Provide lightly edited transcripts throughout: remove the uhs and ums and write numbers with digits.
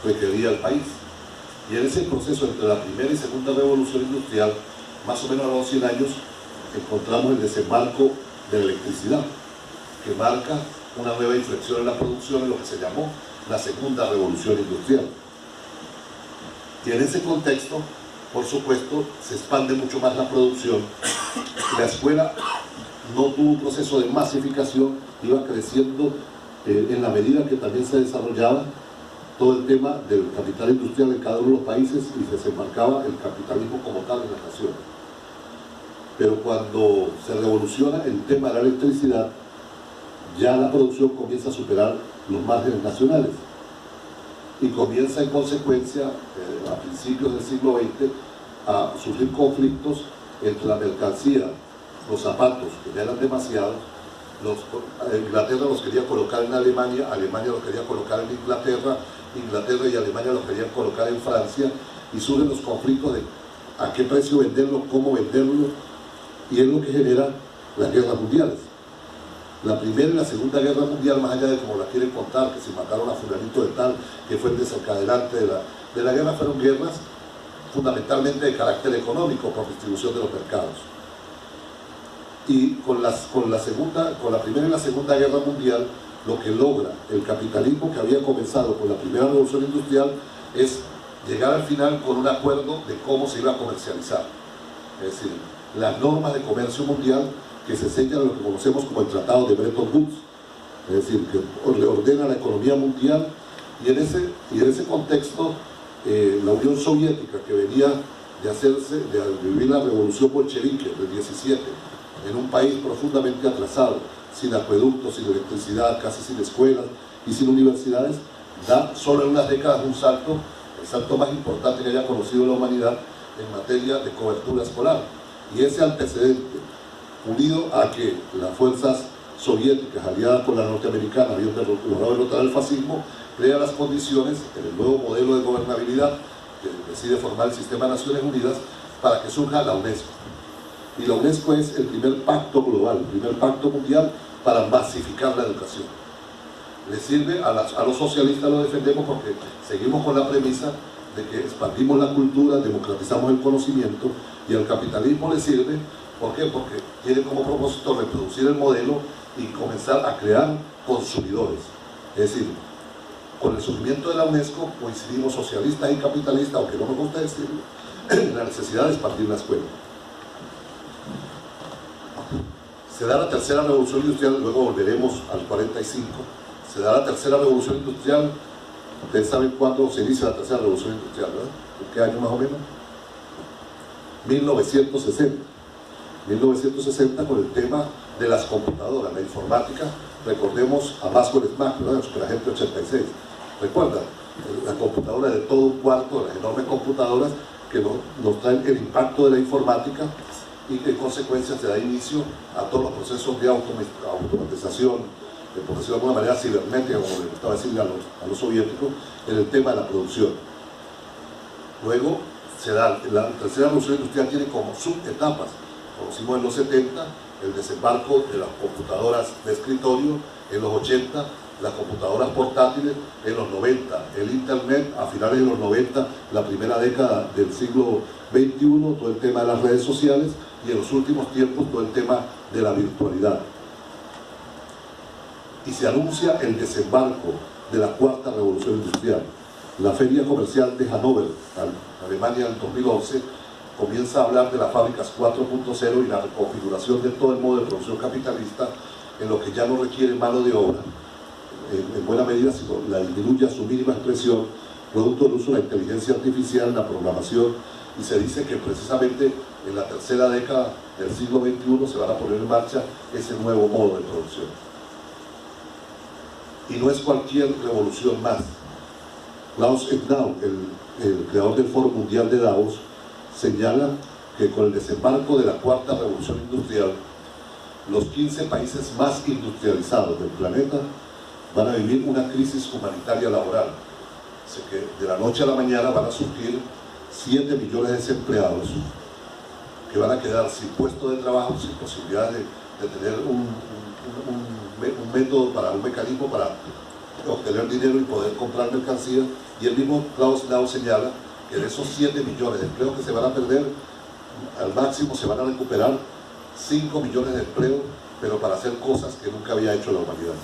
requería el país. Y en ese proceso entre la primera y segunda revolución industrial, más o menos a los 100 años, encontramos el desembarco de la electricidad, que marca una nueva inflexión en la producción en lo que se llamó la segunda revolución industrial. Y en ese contexto, por supuesto, se expande mucho más la producción. La escuela no tuvo un proceso de masificación, iba creciendo en la medida que también se desarrollaba todo el tema del capital industrial en cada uno de los países y se desembarcaba el capitalismo como tal en las naciones. Pero cuando se revoluciona el tema de la electricidad, ya la producción comienza a superar los márgenes nacionales y comienza en consecuencia, a principios del siglo XX, a surgir conflictos entre la mercancía, los zapatos, que ya eran demasiados. Inglaterra los quería colocar en Alemania, Alemania los quería colocar en Inglaterra, Inglaterra y Alemania los querían colocar en Francia, y surgen los conflictos de a qué precio venderlo, cómo venderlo, y es lo que genera las guerras mundiales. La primera y la segunda guerra mundial, más allá de como la quieren contar, que se mataron a fulanito de tal, que fue el desencadenante de la guerra, fueron guerras fundamentalmente de carácter económico por distribución de los mercados. Y con la primera y la segunda guerra mundial, lo que logra el capitalismo que había comenzado con la primera revolución industrial es llegar al final con un acuerdo de cómo se iba a comercializar. Es decir, las normas de comercio mundial que se sellan lo que conocemos como el Tratado de Bretton Woods, es decir, que ordena la economía mundial, y en ese contexto la Unión Soviética, que venía de vivir la revolución bolchevique del 17, en un país profundamente atrasado, sin acueductos, sin electricidad, casi sin escuelas y sin universidades, da solo en unas décadas un salto, el salto más importante que haya conocido la humanidad en materia de cobertura escolar. Y ese antecedente, unido a que las fuerzas soviéticas aliadas con la norteamericana habían logrado derrotar el fascismo, crea las condiciones en el nuevo modelo de gobernabilidad que decide formar el sistema de Naciones Unidas para que surja la UNESCO. Y la UNESCO es el primer pacto global, el primer pacto mundial para masificar la educación. Le sirve a los socialistas, lo defendemos porque seguimos con la premisa de que expandimos la cultura, democratizamos el conocimiento, y al capitalismo le sirve. ¿Por qué? Porque tiene como propósito reproducir el modelo y comenzar a crear consumidores. Es decir, con el surgimiento de la UNESCO coincidimos socialistas y capitalistas, aunque no me gusta decirlo, en la necesidad de expandir la escuela. Se da la tercera revolución industrial, luego volveremos al 45. Se da la tercera revolución industrial. Ustedes saben cuándo se inicia la tercera revolución industrial, ¿verdad? ¿En qué año más o menos? 1960. 1960, con el tema de las computadoras, la informática. Recordemos a Maxwell Smart, ¿verdad? El Superagente 86. ¿Recuerdan? La computadora de todo un cuarto, las enormes computadoras que nos traen el impacto de la informática, y que en consecuencia se da inicio a todos los procesos de automatización, por decirlo de alguna manera cibernética, como le gustaba decirle a los soviéticos, en el tema de la producción. Luego se da la tercera revolución industrial, tiene como subetapas. Conocimos en los 70 el desembarco de las computadoras de escritorio, en los 80 las computadoras portátiles, en los 90 el internet, a finales de los 90, la primera década del siglo XXI, todo el tema de las redes sociales, y en los últimos tiempos todo el tema de la virtualidad. Y se anuncia el desembarco de la cuarta revolución industrial. La Feria Comercial de Hannover, Alemania, en 2011, comienza a hablar de las fábricas 4.0 y la reconfiguración de todo el modo de producción capitalista, en lo que ya no requiere mano de obra, en buena medida, sino la disminuye a su mínima expresión, producto del uso de la inteligencia artificial, la programación, y se dice que precisamente en la tercera década del siglo XXI se van a poner en marcha ese nuevo modo de producción. Y no es cualquier revolución más. Klaus Schwab, el creador del Foro Mundial de Davos, señala que con el desembarco de la cuarta revolución industrial, los 15 países más industrializados del planeta van a vivir una crisis humanitaria laboral. Así que de la noche a la mañana van a surgir 7 millones de desempleados que van a quedar sin puesto de trabajo, sin posibilidad de tener un método, un mecanismo para obtener dinero y poder comprar mercancías, y el mismo Klaus Schwab señala que de esos 7 millones de empleos que se van a perder, al máximo se van a recuperar 5 millones de empleos, pero para hacer cosas que nunca había hecho la humanidad.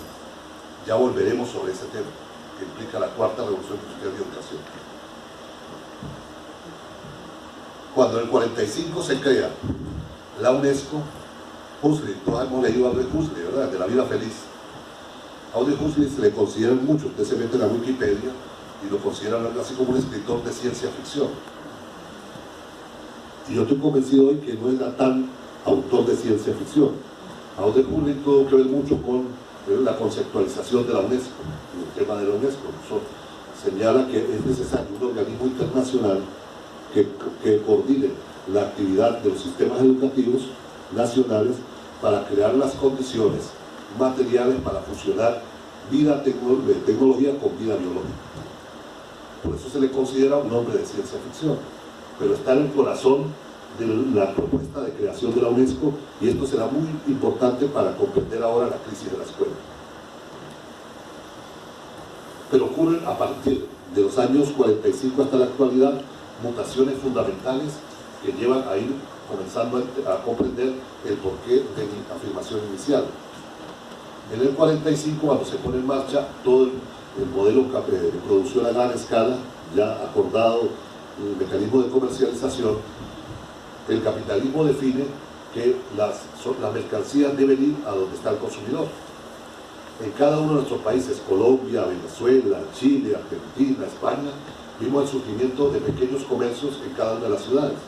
Ya volveremos sobre ese tema, que implica la cuarta revolución industrial y educación. Cuando en el 45 se crea la UNESCO, Huxley, todos hemos leído a Aldous Huxley, ¿verdad?, de La vida feliz. A Aldous Huxley se le consideran mucho, usted se mete en la Wikipedia y lo consideran así como un escritor de ciencia ficción. Y yo estoy convencido hoy que no era tan autor de ciencia ficción. Aldous Huxley tuvo que ver mucho con la conceptualización de la UNESCO, el tema de la UNESCO. Eso señala que es necesario un organismo internacional que coordine la actividad de los sistemas educativos nacionales para crear las condiciones materiales para fusionar tecnología con vida biológica. Por eso se le considera un hombre de ciencia ficción, pero está en el corazón de la propuesta de creación de la UNESCO, y esto será muy importante para comprender ahora la crisis de la escuela. Pero ocurren a partir de los años 45 hasta la actualidad mutaciones fundamentales que llevan a ir comenzando a comprender el porqué de mi afirmación inicial. En el 45, cuando se pone en marcha todo el modelo de producción a gran escala, ya acordado el mecanismo de comercialización, el capitalismo define que las mercancías deben ir a donde está el consumidor. En cada uno de nuestros países, Colombia, Venezuela, Chile, Argentina, España, vimos el surgimiento de pequeños comercios en cada una de las ciudades.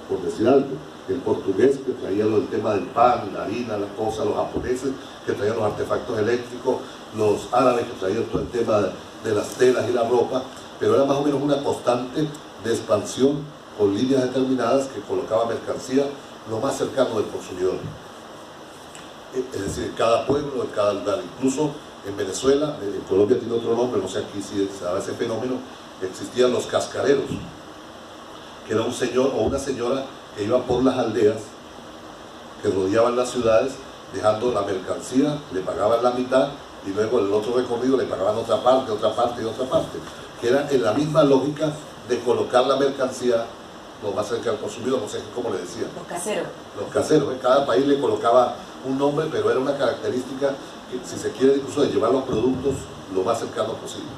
Por decir algo, el portugués que traía el tema del pan, la harina, la cosa, los japoneses que traían los artefactos eléctricos, los árabes que traían todo el tema de las telas y la ropa, pero era más o menos una constante de expansión con líneas determinadas que colocaba mercancía lo más cercano del consumidor. Es decir, en cada pueblo, en cada lugar, incluso en Venezuela, en Colombia tiene otro nombre, no sé aquí si se daba ese fenómeno, existían los cascareros, que era un señor o una señora que iba por las aldeas que rodeaban las ciudades dejando la mercancía, le pagaban la mitad y luego el otro recorrido le pagaban otra parte y otra parte, que era en la misma lógica de colocar la mercancía lo más cerca del consumidor, no sé cómo le decían. Los caseros. Los caseros, en cada país le colocaba un nombre, pero era una característica que, si se quiere, incluso de llevar los productos lo más cercano posible.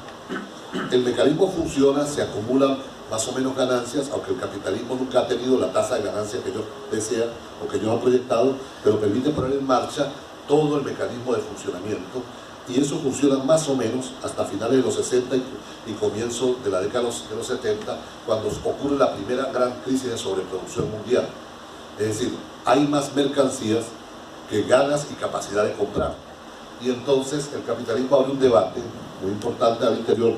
El mecanismo funciona, se acumulan más o menos ganancias, aunque el capitalismo nunca ha tenido la tasa de ganancia que ellos desean o que ellos han proyectado, pero permite poner en marcha todo el mecanismo de funcionamiento, y eso funciona más o menos hasta finales de los 60 y comienzo de la década de los 70, cuando ocurre la primera gran crisis de sobreproducción mundial. Es decir, hay más mercancías que ganas y capacidad de comprar, y entonces el capitalismo abre un debate muy importante al interior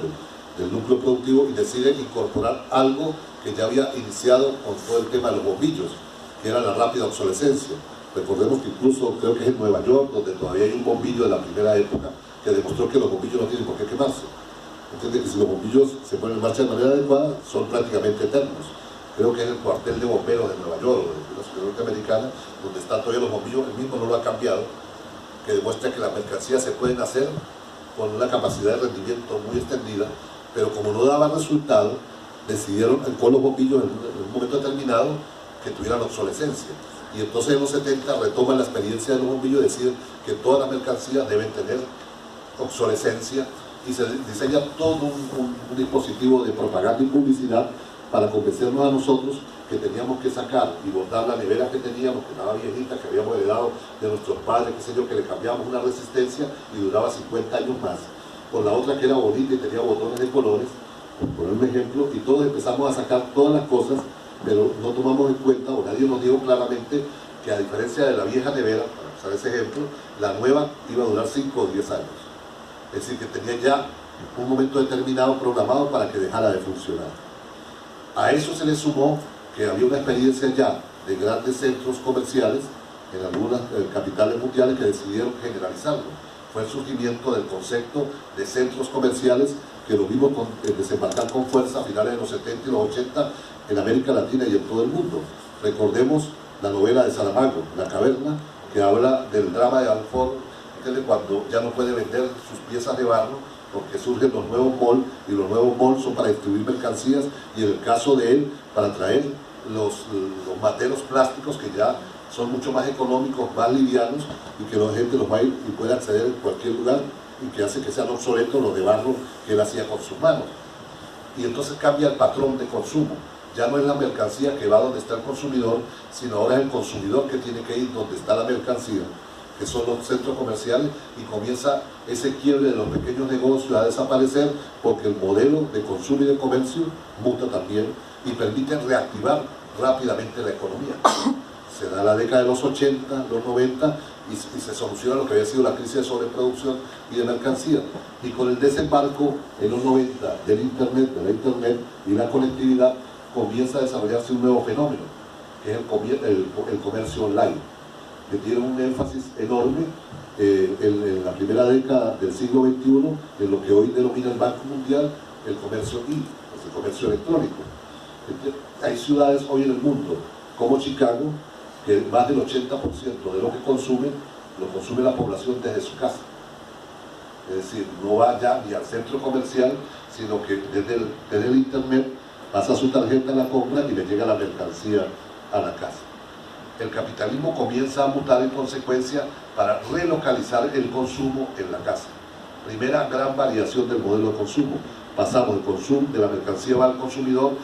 del núcleo productivo y decide incorporar algo que ya había iniciado con todo el tema de los bombillos, que era la rápida obsolescencia. Recordemos que incluso creo que es en Nueva York, donde todavía hay un bombillo de la primera época que demostró que los bombillos no tienen por qué quemarse. Entiende que si los bombillos se ponen en marcha de manera adecuada, son prácticamente eternos. Creo que es el cuartel de bomberos de Nueva York, o de la ciudad norteamericana, donde están todavía los bombillos, el mismo no lo ha cambiado, que demuestra que las mercancías se pueden hacer con una capacidad de rendimiento muy extendida, pero como no daba resultado, decidieron con los bombillos en un momento determinado que tuvieran obsolescencia. Y entonces en los 70 retoman la experiencia de los bombillos y deciden que todas las mercancías deben tener obsolescencia, y se diseña todo un dispositivo de propaganda y publicidad para convencernos a nosotros que teníamos que sacar y botar la nevera que teníamos, que estaba viejita, que habíamos heredado de nuestros padres, qué sé yo, que le cambiamos una resistencia y duraba 50 años más, con la otra que era bonita y tenía botones de colores, por poner un ejemplo, y todos empezamos a sacar todas las cosas, pero no tomamos en cuenta, o nadie nos dijo claramente, que a diferencia de la vieja nevera, para usar ese ejemplo, la nueva iba a durar 5 o 10 años. Es decir, que tenía ya un momento determinado programado para que dejara de funcionar. A eso se le sumó que había una experiencia ya de grandes centros comerciales en algunas capitales mundiales que decidieron generalizarlo. Fue el surgimiento del concepto de centros comerciales, que lo vimos desembarcar con fuerza a finales de los 70 y los 80 en América Latina y en todo el mundo. Recordemos la novela de Saramago, La caverna, que habla del drama de Alford, cuando ya no puede vender sus piezas de barro porque surgen los nuevos malls, y los nuevos malls son para distribuir mercancías, y en el caso de él, para traer los materos plásticos que ya son mucho más económicos, más livianos, y que la gente los va a ir y puede acceder en cualquier lugar, y que hace que sean obsoletos los de barro que él hacía con sus manos. Y entonces cambia el patrón de consumo. Ya no es la mercancía que va donde está el consumidor, sino ahora es el consumidor que tiene que ir donde está la mercancía, que son los centros comerciales, y comienza ese quiebre de los pequeños negocios a desaparecer, porque el modelo de consumo y de comercio muta también y permite reactivar rápidamente la economía. Se da la década de los 80, los 90, y se soluciona lo que había sido la crisis de sobreproducción y de mercancía. Y con el desembarco en los 90 del Internet, de la Internet y la conectividad, comienza a desarrollarse un nuevo fenómeno, que es el comercio online, que tiene un énfasis enorme en la primera década del siglo XXI, en lo que hoy denomina el Banco Mundial el comercio el comercio electrónico. Hay ciudades hoy en el mundo, como Chicago, que más del 80% de lo que consume, lo consume la población desde su casa. Es decir, no va ya ni al centro comercial, sino que desde el Internet pasa su tarjeta en la compra y le llega la mercancía a la casa. El capitalismo comienza a mutar en consecuencia para relocalizar el consumo en la casa. Primera gran variación del modelo de consumo. Pasamos del consumo, de la mercancía va al consumidor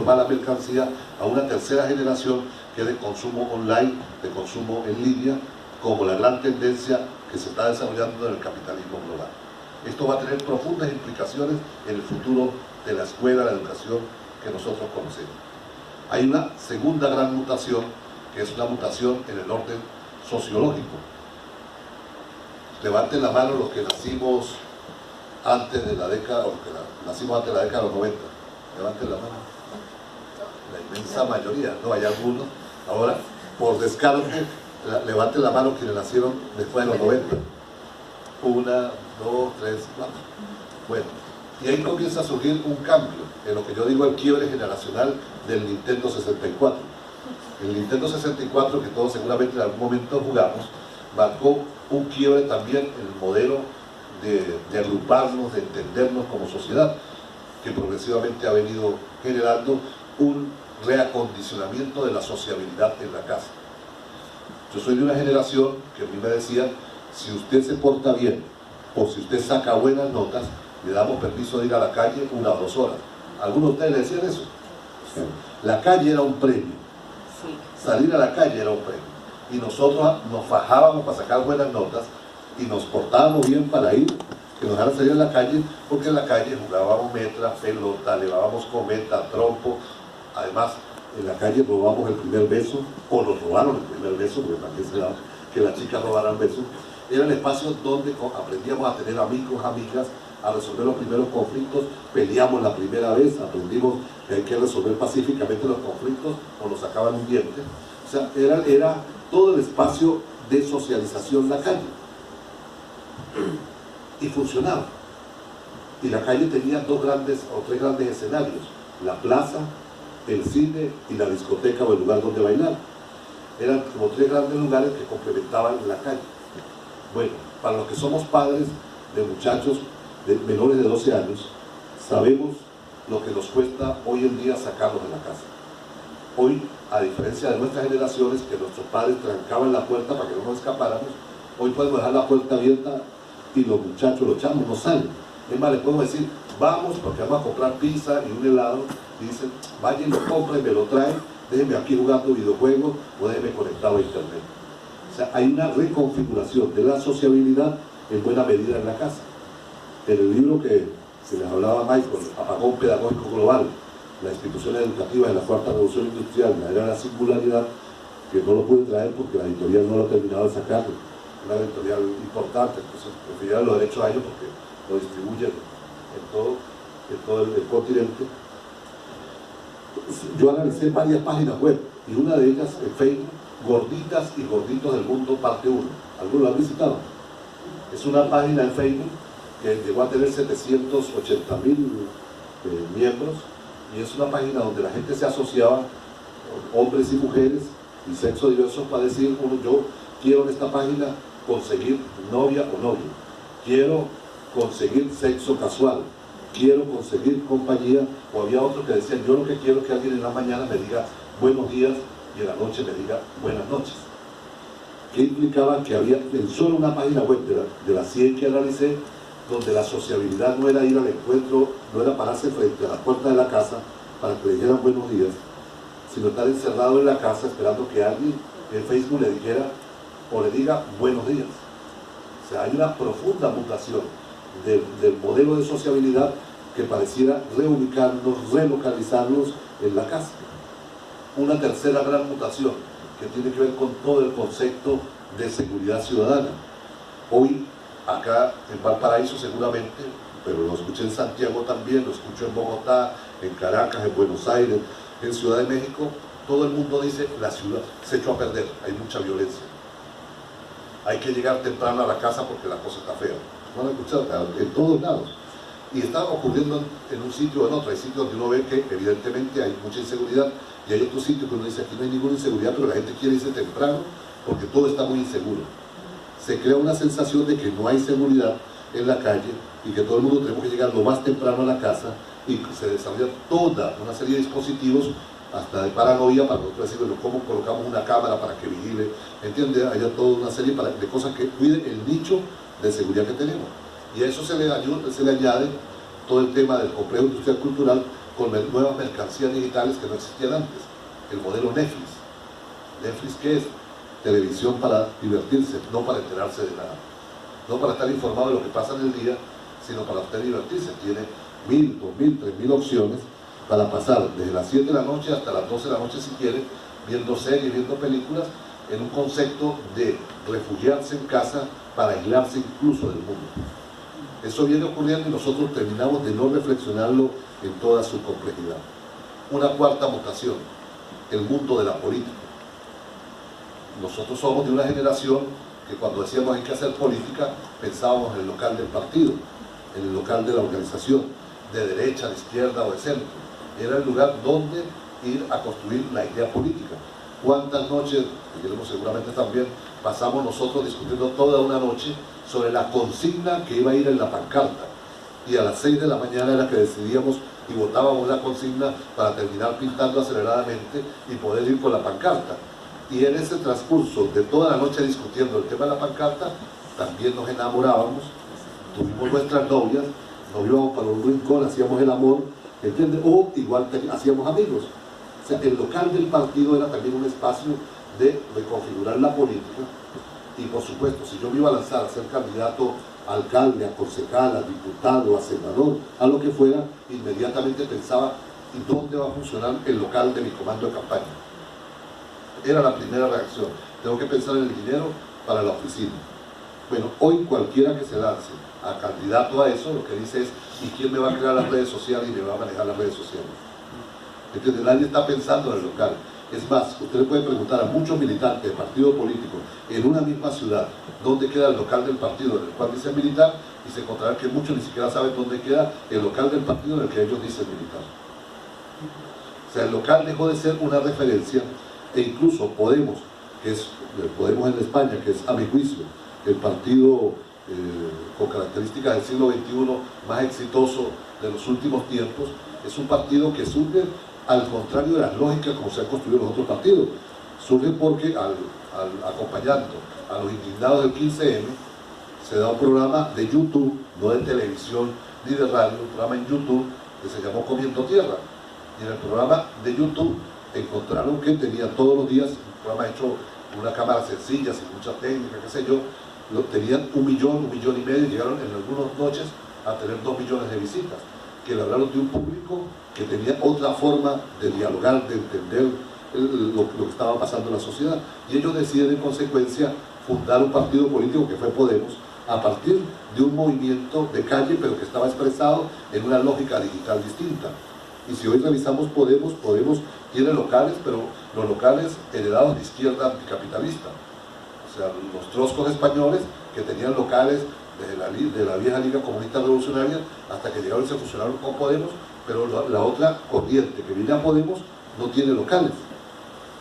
va a la mercancía, a una tercera generación que es de consumo online, de consumo en línea, como la gran tendencia que se está desarrollando en el capitalismo global. Esto va a tener profundas implicaciones en el futuro de la escuela, la educación que nosotros conocemos. Hay una segunda gran mutación, que es una mutación en el orden sociológico. Levanten la mano los que nacimos antes de la década, o que nacimos antes de la década de los 90. Levanten la mano. La inmensa mayoría, no hay algunos. Ahora, por descarte, levanten la mano quienes nacieron después de los 90. 1, 2, 3, 4. Bueno, y ahí comienza a surgir un cambio, en lo que yo digo el quiebre generacional del Nintendo 64. El Nintendo 64, que todos seguramente en algún momento jugamos, marcó un quiebre también en el modelo de agruparnos, de entendernos como sociedad, que progresivamente ha venido generando un reacondicionamiento de la sociabilidad en la casa. Yo soy de una generación que a mí me decían, si usted se porta bien o si usted saca buenas notas, le damos permiso de ir a la calle 1 o 2 horas. ¿Algunos de ustedes le decían eso? La calle era un premio. Salir a la calle era un premio. Y nosotros nos fajábamos para sacar buenas notas y nos portábamos bien para ir, que nos dejaran salir a la calle, porque en la calle jugábamos metra, pelota, levábamos cometa, trompo. Además, en la calle robamos el primer beso, o nos robaron el primer beso, porque también se daba que las chicas robaran besos. Era el espacio donde aprendíamos a tener amigos, amigas, a resolver los primeros conflictos, peleamos la primera vez, aprendimos que hay que resolver pacíficamente los conflictos o nos sacaban un diente. O sea, era todo el espacio de socialización la calle. Y funcionaba. Y la calle tenía 2 grandes o 3 grandes escenarios: la plaza, el cine y la discoteca o el lugar donde bailar. Eran como 3 grandes lugares que complementaban la calle. Bueno, para los que somos padres de muchachos de menores de 12 años, sabemos lo que nos cuesta hoy en día sacarlos de la casa. Hoy, a diferencia de nuestras generaciones, que nuestros padres trancaban la puerta para que no nos escapáramos, hoy podemos dejar la puerta abierta y los muchachos, los chamos, no salen. Es más, les podemos decir, vamos porque vamos a comprar pizza y un helado, y dicen, vayan y lo compren y me lo traen, déjenme aquí jugando videojuegos o déjenme conectado a internet. O sea, hay una reconfiguración de la sociabilidad en buena medida en la casa. En el libro que les hablaba Michael, Apagón Pedagógico Global, las instituciones educativas de la Cuarta Revolución Industrial, la era de la singularidad, que no lo pude traer porque la editorial no lo ha terminado de sacar, una editorial importante, entonces prefería los derechos a ellos porque lo distribuyen en todo el continente. Yo analicé varias páginas web y una de ellas en Facebook, Gorditas y Gorditos del Mundo, parte 1. ¿Alguno lo han visitado? Es una página en Facebook que llegó a tener 780.000 miembros, y es una página donde la gente se asociaba, hombres y mujeres y sexo diversos, para decir, yo quiero en esta página conseguir novia o novio, quiero conseguir sexo casual, quiero conseguir compañía, o había otros que decían, yo lo que quiero es que alguien en la mañana me diga buenos días y en la noche me diga buenas noches. Que implicaba que había en solo una página web de las 100 que analicé, donde la sociabilidad no era ir al encuentro, no era pararse frente a la puerta de la casa para que le dijeran buenos días, sino estar encerrado en la casa esperando que alguien en Facebook le dijera o le diga buenos días. O sea, hay una profunda mutación del modelo de sociabilidad que pareciera reubicarnos, relocalizarnos en la casa. Una tercera gran mutación que tiene que ver con todo el concepto de seguridad ciudadana. Hoy, acá en Valparaíso seguramente, pero lo escuché en Santiago también, lo escucho en Bogotá, en Caracas, en Buenos Aires, en Ciudad de México, todo el mundo dice, la ciudad se echó a perder, hay mucha violencia. Hay que llegar temprano a la casa porque la cosa está fea. ¿No lo han escuchado? En todos lados. Y está ocurriendo en un sitio o en otro. Hay sitios donde uno ve que evidentemente hay mucha inseguridad y hay otros sitios que uno dice, aquí no hay ninguna inseguridad, pero la gente quiere irse temprano porque todo está muy inseguro. Se crea una sensación de que no hay seguridad en la calle y que todo el mundo tenemos que llegar lo más temprano a la casa, y se desarrolla toda una serie de dispositivos hasta de paranoia para nosotros decir, bueno, ¿cómo colocamos una cámara para que vigile? ¿Entiende? Hay toda una serie de cosas que cuiden el nicho de seguridad que tenemos. Y a eso se le añade todo el tema del complejo industrial cultural con nuevas mercancías digitales que no existían antes. El modelo Netflix. ¿Netflix qué es? Televisión para divertirse, no para enterarse de nada. No para estar informado de lo que pasa en el día, sino para usted divertirse. Tiene 1000, 2000, 3000 opciones para pasar desde las 7 de la noche hasta las 12 de la noche si quiere, viendo series, viendo películas, en un concepto de refugiarse en casa para aislarse incluso del mundo. Eso viene ocurriendo y nosotros terminamos de no reflexionarlo en toda su complejidad. Una cuarta mutación, el mundo de la política. Nosotros somos de una generación que cuando decíamos hay que hacer política, pensábamos en el local del partido, en el local de la organización, de derecha, de izquierda o de centro. Era el lugar donde ir a construir la idea política. ¿Cuántas noches, y queremos seguramente también, pasamos nosotros discutiendo toda una noche sobre la consigna que iba a ir en la pancarta? Y a las 6 de la mañana era que decidíamos y votábamos la consigna para terminar pintando aceleradamente y poder ir con la pancarta. Y en ese transcurso de toda la noche discutiendo el tema de la pancarta, también nos enamorábamos, tuvimos nuestras novias, nos íbamos para un rincón, hacíamos el amor, ¿entiendes? O igual hacíamos amigos. O sea, el local del partido era también un espacio de reconfigurar la política. Y por supuesto, si yo me iba a lanzar a ser candidato a alcalde, a concejal, a diputado, a senador, a lo que fuera, inmediatamente pensaba, ¿y dónde va a funcionar el local de mi comando de campaña? Era la primera reacción. Tengo que pensar en el dinero para la oficina. Bueno, hoy cualquiera que se lance a candidato a eso, lo que dice es, ¿y quién me va a crear las redes sociales y me va a manejar las redes sociales? Entonces nadie está pensando en el local. Es más, usted le puede preguntar a muchos militantes de partido político en una misma ciudad dónde queda el local del partido en el cual dicen militar, y se encontrarán que muchos ni siquiera saben dónde queda el local del partido en el que ellos dicen militar. O sea, el local dejó de ser una referencia, e incluso Podemos, que es Podemos en España, que es a mi juicio el partido con características del siglo XXI más exitoso de los últimos tiempos, es un partido que surge al contrario de las lógicas como se han construido los otros partidos. Surge porque acompañando a los indignados del 15M se da un programa de YouTube, no de televisión ni de radio, un programa en YouTube que se llamó Comiendo Tierra. Y en el programa de YouTube encontraron que tenía todos los días, un programa hecho con una cámara sencilla, sin mucha técnica, qué sé yo, tenían 1 millón, 1,5 millones, llegaron en algunas noches a tener 2 millones de visitas, que le hablaron de un público que tenía otra forma de dialogar, de entender lo que estaba pasando en la sociedad. Y ellos deciden en consecuencia fundar un partido político que fue Podemos, a partir de un movimiento de calle, pero que estaba expresado en una lógica digital distinta. Y si hoy revisamos Podemos, Podemos tiene locales, pero los locales heredados de izquierda anticapitalista. O sea, los troscos españoles que tenían locales de la vieja Liga Comunista Revolucionaria hasta que llegaron y se fusionaron con Podemos, pero la otra corriente que viene a Podemos no tiene locales.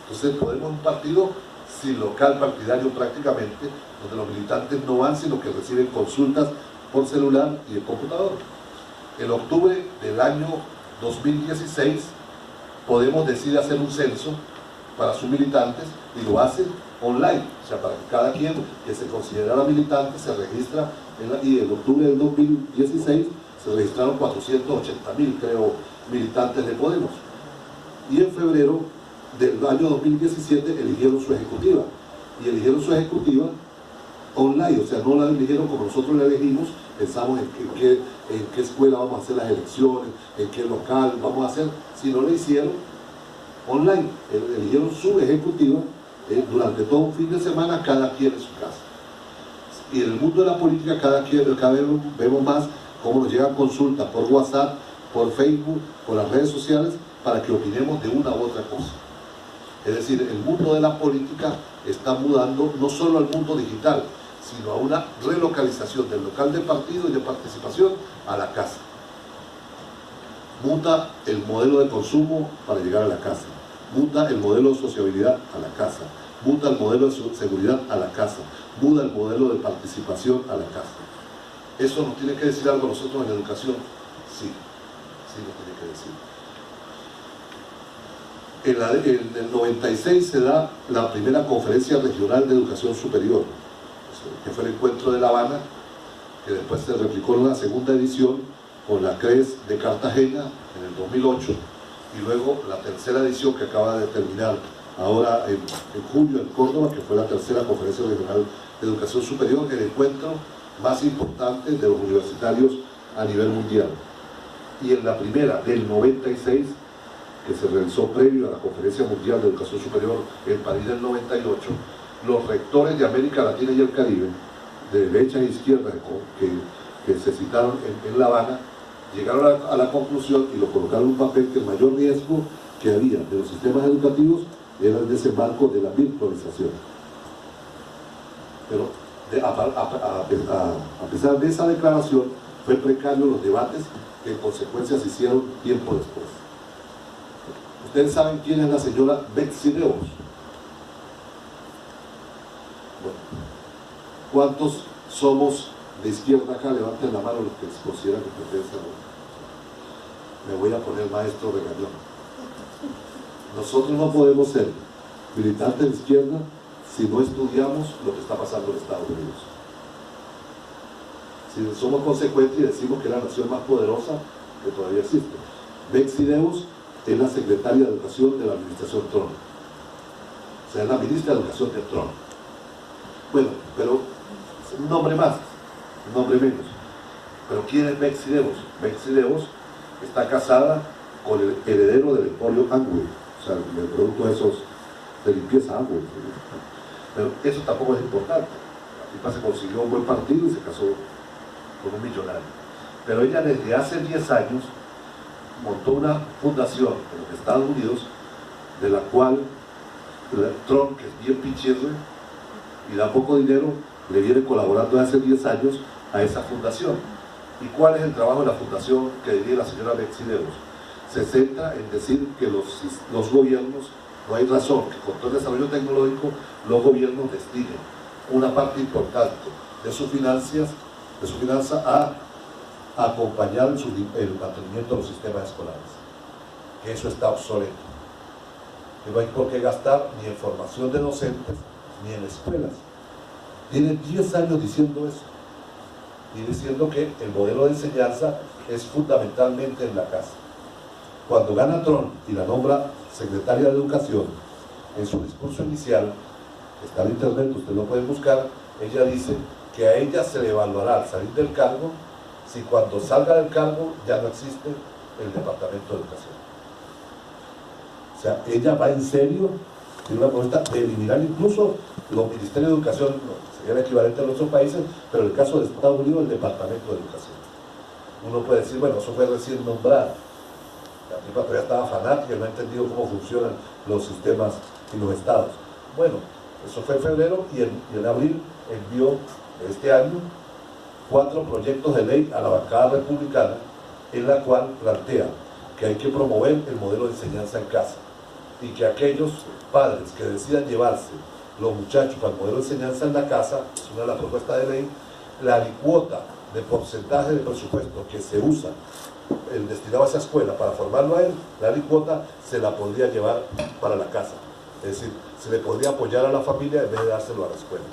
Entonces Podemos es un partido sin local partidario prácticamente, donde los militantes no van, sino que reciben consultas por celular y de computador. En octubre del año 2016, Podemos decide hacer un censo para sus militantes y lo hacen online, o sea, para que cada quien que se considerara militante se registra, y en octubre del 2016 se registraron 480.000, creo, militantes de Podemos. Y en febrero del año 2017 eligieron su ejecutiva, y eligieron su ejecutiva online, o sea, no la eligieron como nosotros la elegimos, pensamos en qué escuela vamos a hacer las elecciones, en qué local vamos a hacer, sino la hicieron online, eligieron su ejecutiva durante todo un fin de semana, cada quien en su casa. Y en el mundo de la política cada vez vemos más cómo nos llegan consultas por WhatsApp, por Facebook, por las redes sociales, para que opinemos de una u otra cosa. Es decir, el mundo de la política está mudando no solo al mundo digital, sino a una relocalización del local de partido y de participación a la casa. Muta el modelo de consumo para llegar a la casa, muta el modelo de sociabilidad a la casa, muta el modelo de seguridad a la casa, muta el modelo de participación a la casa. ¿Eso nos tiene que decir algo a nosotros en la educación? Sí, sí nos tiene que decir. En el 96 se da la primera conferencia regional de educación superior, que fue el encuentro de La Habana, que después se replicó en una segunda edición con la CRES de Cartagena en el 2008, y luego la tercera edición que acaba de terminar ahora en julio en Córdoba, que fue la tercera conferencia regional de educación superior, el encuentro más importante de los universitarios a nivel mundial. Y en la primera del 96, que se realizó previo a la Conferencia Mundial de Educación Superior en París del 98, los rectores de América Latina y el Caribe, de derecha e izquierda, que se citaron en La Habana, llegaron a la conclusión y lo colocaron en un papel que el mayor riesgo que había de los sistemas educativos era el desembarco de la virtualización. Pero a pesar de esa declaración, fue precario los debates que en consecuencia se hicieron tiempo después. ¿Ustedes saben quién es la señora Betsy DeVos? Bueno, ¿cuántos somos de izquierda acá? Levanten la mano los que se consideran que pertenecen a uno. Me voy a poner maestro regañón. Nosotros no podemos ser militantes de izquierda si no estudiamos lo que está pasando en Estados Unidos. Si somos consecuentes y decimos que es la nación más poderosa que todavía existe. Betsy DeVos es la secretaria de Educación de la administración Trump. O sea, es la ministra de Educación de Trump. Bueno, pero un nombre más, un nombre menos. Pero ¿quién es Betsy DeVos? Betsy DeVos está casada con el heredero del emporio Amway, o sea, el producto de esos de limpieza Amway. Pero eso tampoco es importante. La tipa se consiguió un buen partido y se casó con un millonario. Pero ella desde hace 10 años montó una fundación en los Estados Unidos, de la cual Trump, que es bien pichirre y da poco dinero, le viene colaborando desde hace 10 años a esa fundación. ¿Y cuál es el trabajo de la fundación que dirige la señora Betsy DeVos? Se centra en decir que los gobiernos, no hay razón que con todo el desarrollo tecnológico los gobiernos destinen una parte importante de sus finanzas a acompañar el mantenimiento de los sistemas escolares, que eso está obsoleto, que no hay por qué gastar ni en formación de docentes ni en escuelas. Tiene 10 años diciendo eso, y diciendo que el modelo de enseñanza es fundamentalmente en la casa. Cuando gana Trump y la nombra secretaria de Educación, en su discurso inicial, está en internet, usted lo puede buscar, ella dice que a ella se le evaluará al salir del cargo si cuando salga del cargo ya no existe el Departamento de Educación. O sea, ella va en serio, tiene una propuesta de eliminar incluso los ministerios de educación, sería el equivalente a nuestros países, pero en el caso de Estados Unidos, el Departamento de Educación. Uno puede decir, bueno, eso fue recién nombrado. La tipa todavía estaba fanática, no ha entendido cómo funcionan los sistemas y los estados. Bueno, eso fue en febrero, y en abril envió este año 4 proyectos de ley a la bancada republicana, en la cual plantea que hay que promover el modelo de enseñanza en casa, y que aquellos padres que decidan llevarse los muchachos al modelo de enseñanza en la casa, es una de las propuestas de ley, la alicuota de porcentaje de presupuesto que se usa el destinado a esa escuela para formarlo a él, la alicuota se la podría llevar para la casa. Es decir, se le podría apoyar a la familia en vez de dárselo a la escuela.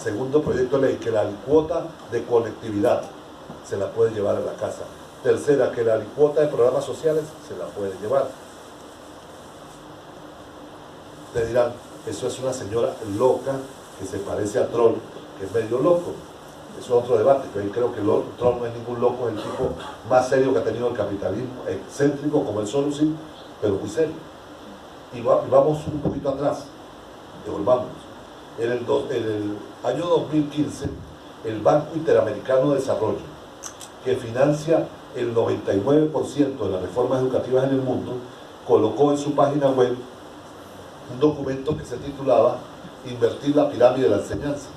Segundo proyecto de ley, que la alicuota de conectividad se la puede llevar a la casa. Tercera, que la alicuota de programas sociales se la puede llevar. Te dirán, eso es una señora loca que se parece a Troll, que es medio loco. Eso es otro debate, pero yo creo que Troll no es ningún loco, es el tipo más serio que ha tenido el capitalismo, excéntrico como el Solusin, pero muy serio. Y vamos un poquito atrás, devolvamos. En el año 2015, el Banco Interamericano de Desarrollo, que financia el 99% de las reformas educativas en el mundo, colocó en su página web un documento que se titulaba Invertir la pirámide de la enseñanza.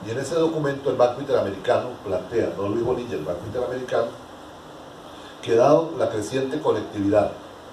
Y en ese documento el Banco Interamericano plantea, no Luis Bonilla, el Banco Interamericano, que dado la creciente conectividad